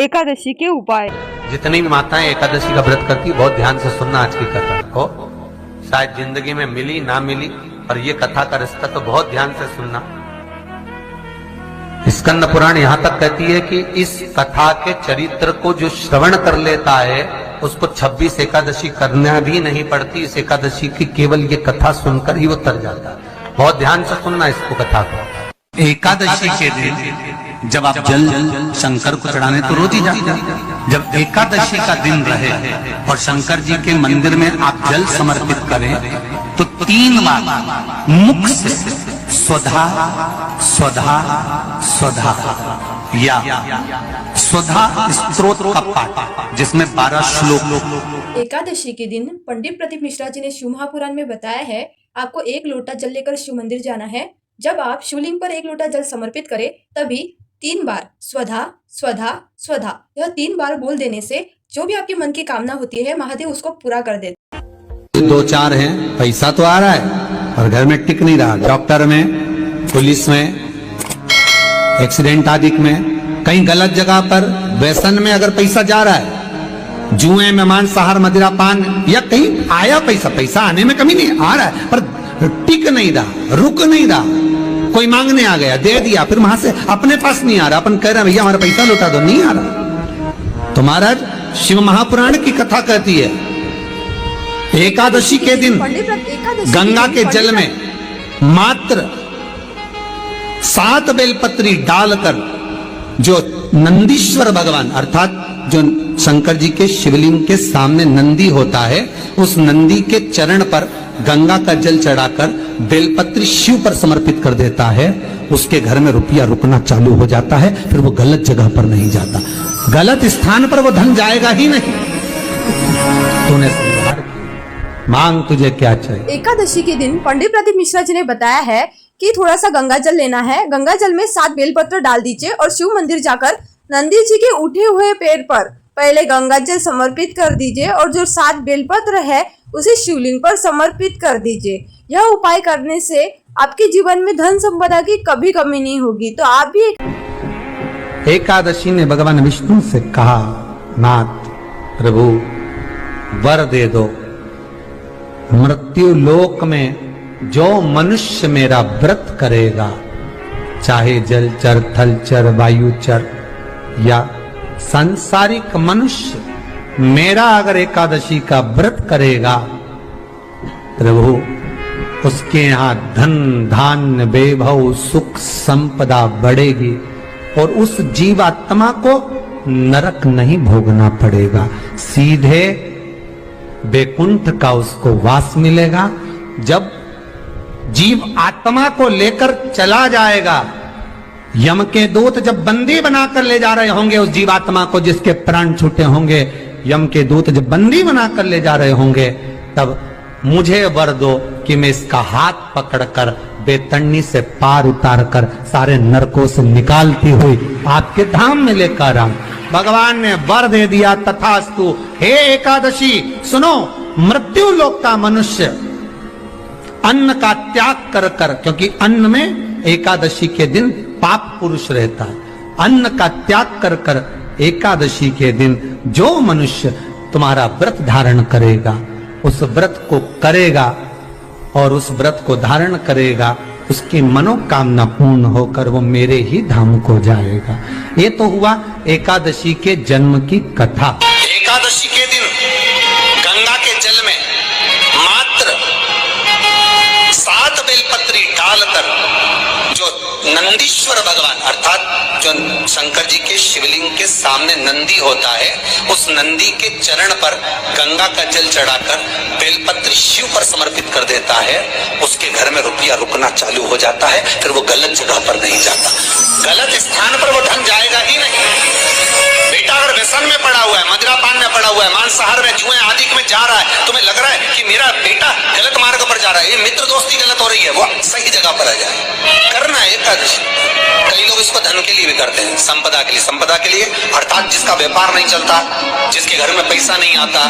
एकादशी के उपाय। जितनी भी माताएं एकादशी का व्रत करती बहुत ध्यान से सुनना आज की कथा को, शायद जिंदगी में मिली ना मिली, और ये कथा का रिश्ता तो बहुत ध्यान से सुनना। स्कंद पुराण यहां तक कहती है कि इस कथा के चरित्र को जो श्रवण कर लेता है उसको 26 एकादशी करना भी नहीं पड़ती। इस एकादशी की केवल ये कथा सुनकर ही वो तर जाता है। बहुत ध्यान से सुनना इसको, कथा को। एकादशी के दिन जब आप जल शंकर को चढ़ाने तो रोज ही जाते हैं। जब एकादशी का दिन रहे और शंकर जी के मंदिर में आप जल समर्पित करें तो 3 बार मुख से स्वधा स्वधा स्वधा या स्वधा स्तोत्र का पाठ, जिसमें 12 श्लोक। एकादशी के दिन पंडित प्रदीप मिश्रा जी ने शिव महापुराण में बताया है, आपको 1 लोटा जल लेकर शिव मंदिर जाना है। जब आप शिवलिंग पर 1 लोटा जल समर्पित करें तभी 3 बार स्वधा स्वधा स्वधा, यह 3 बार बोल देने से जो भी आपके मन की कामना होती है महादेव उसको पूरा कर देते। 2-4 हैं, पैसा तो आ रहा है और घर में टिक नहीं रहा। डॉक्टर में, पुलिस में, एक्सीडेंट आदि में, कहीं गलत जगह पर, व्यसन में अगर पैसा जा रहा है, जुए में, मांसाहार, मदिरा पान, या कहीं आया पैसा आने में कमी नहीं, आ रहा है पर टिक नहीं रहा, रुक नहीं रहा। कोई मांगने आ गया, दे दिया, फिर वहां से अपने पास नहीं आ रहा, अपन कह रहे हैं भैया हमारा पैसा लौटा दो, नहीं आ रहा। तो महाराज शिव महापुराण की कथा कहती है एकादशी के दिन गंगा के जल में मात्र 7 बेलपत्री डालकर जो नंदीश्वर भगवान अर्थात जो शंकर जी के शिवलिंग के सामने नंदी होता है, उस नंदी के चरण पर गंगा का जल चढ़ाकर बेलपत्री शिव पर समर्पित कर देता है, उसके घर में रुपया रुकना चालू हो जाता है। फिर वो गलत जगह पर नहीं जाता, गलत स्थान पर वो धन जाएगा ही नहीं। तूने मांग तुझे क्या चाहिए। एकादशी के दिन पंडित प्रदीप मिश्रा जी ने बताया है कि थोड़ा सा गंगा जल लेना है, गंगा जल में 7 बेलपत्र डाल दीजिए और शिव मंदिर जाकर नंदी जी के उठे हुए पैर पर पहले गंगा जल समर्पित कर दीजिए और जो 7 बेलपत्र है उसे शिवलिंग पर समर्पित कर दीजिए। यह उपाय करने से आपके जीवन में धन संपदा की कभी कमी नहीं होगी। तो आप भी एकादशी ने भगवान विष्णु से कहा, नाथ प्रभु वर दे दो, मृत्यु लोक में जो मनुष्य मेरा व्रत करेगा, चाहे जलचर, थलचर, वायुचर या सांसारिक मनुष्य, मेरा अगर एकादशी का व्रत करेगा प्रभु उसके यहाँ धन धान्य वैभव सुख संपदा बढ़ेगी और उस जीवात्मा को नरक नहीं भोगना पड़ेगा, सीधे वैकुंठ का उसको वास मिलेगा। जब जीव आत्मा को लेकर चला जाएगा, यम के दूत जब बंदी बनाकर ले जा रहे होंगे उस जीवात्मा को जिसके प्राण छूटे होंगे, यम के दूत जब बंदी बनाकर ले जा रहे होंगे, तब मुझे वर दो कि मैं इसका हाथ पकड़कर बेतन्नी से पार उतार कर सारे नरकों से निकालती हुई आपके धाम में लेकर आऊं। भगवान ने वर दे दिया, तथास्तु। हे एकादशी सुनो, मृत्यु लोक का मनुष्य अन्न का त्याग कर कर, क्योंकि अन्न में एकादशी के दिन पाप पुरुष रहता है, अन्न का त्याग कर कर एकादशी के दिन जो मनुष्य तुम्हारा व्रत धारण करेगा, उस व्रत को करेगा और उस व्रत को धारण करेगा, उसकी मनोकामना पूर्ण होकर वो मेरे ही धाम को जाएगा। ये तो हुआ एकादशी के जन्म की कथा। एकादशी के दिन गंगा के जल में मात्र 7 बेलपत्री डालकर जो नंदीश्वर भगवान अर्थात जो शंकर जी के शिवलिंग के सामने नंदी होता है, उस नंदी के चरण पर गंगा का जल चढ़ाकर बेलपत्री शिव पर समर्पित कर देता है, उसके घर में रुपया रुकना चालू हो जाता है। फिर वो गलत जगह पर नहीं जाता, गलत स्थान पर वो धन जाएगा ही नहीं। बेटा अगर व्यसन में पड़ा हुआ है, मदिरा पान में पड़ा हुआ है, मांसाहार में, जुए आदि में जा रहा है, तुम्हें लग रहा है कि मेरा बेटा गलत मार्ग पर जा रहा है, ये मित्र दोस्ती गलत हो रही है, वो सही जगह पर आ जाए। करना है एकादशी। कई लोग इसको धन के लिए भी करते हैं, संपदा के लिए। संपदा के लिए अर्थात जिसका व्यापार नहीं चलता, जिसके घर में पैसा नहीं आता,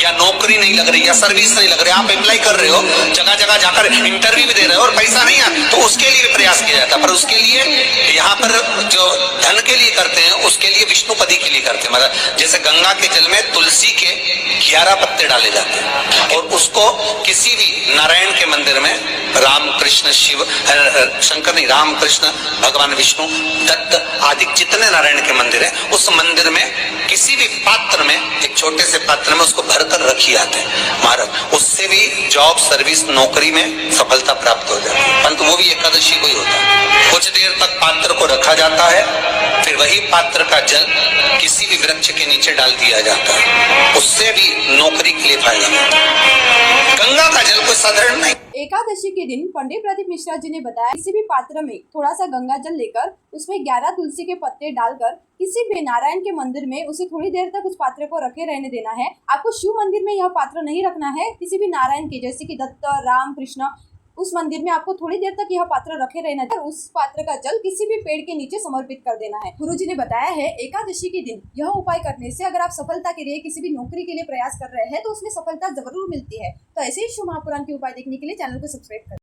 या नौकरी नहीं लग रही, या सर्विस नहीं लग रही, आप अप्लाई कर रहे हो, जगह जगह जाकर इंटरव्यू भी दे रहे हो और पैसा नहीं आता, तो उसके लिए भी प्रयास किया जाता है। पर उसके लिए यहाँ पर जो धन के लिए करते हैं, उसके लिए विष्णुपदी के लिए करते हैं। मतलब जैसे गंगा के जल में तुलसी के 11 पत्ते डाले जाते हैं, और उसको किसी भी नारायण के मंदिर में, राम कृष्ण शिव शंकर नहीं, राम कृष्ण भगवान विष्णु दत्त आदि जितने नारायण के मंदिर है, उस मंदिर में किसी भी पात्र में, एक छोटे से पात्र में उसको भरकर रखी जाते हैं महाराज। उससे भी जॉब सर्विस नौकरी में सफलता प्राप्त हो जाती है। परंतु वो भी एकादशी को ही होता है। कुछ देर तक पात्र को रखा जाता है, फिर वही पात्र का जल किसी भी वृक्ष के नीचे डाल दिया जाता है, उससे भी नौकरी के लिए फायदा होता है। गंगा का जल कोई साधारण नहीं। एकादशी के दिन पंडित प्रदीप मिश्रा जी ने बताया, किसी भी पात्र में थोड़ा सा गंगा जल लेकर उसमें 11 तुलसी के पत्ते डालकर किसी भी नारायण के मंदिर में उसे थोड़ी देर तक उस पात्र को रखे रहने देना है। आपको शिव मंदिर में यह पात्र नहीं रखना है, किसी भी नारायण के जैसे कि दत्त, राम, कृष्ण, उस मंदिर में आपको थोड़ी देर तक यह पात्र रखे रहना है। उस पात्र का जल किसी भी पेड़ के नीचे समर्पित कर देना है। गुरुजी ने बताया है, एकादशी के दिन यह उपाय करने से अगर आप सफलता के लिए किसी भी नौकरी के लिए प्रयास कर रहे हैं तो उसमें सफलता जरूर मिलती है। तो ऐसे ही शिव महापुराण के उपाय देखने के लिए चैनल को सब्सक्राइब करें।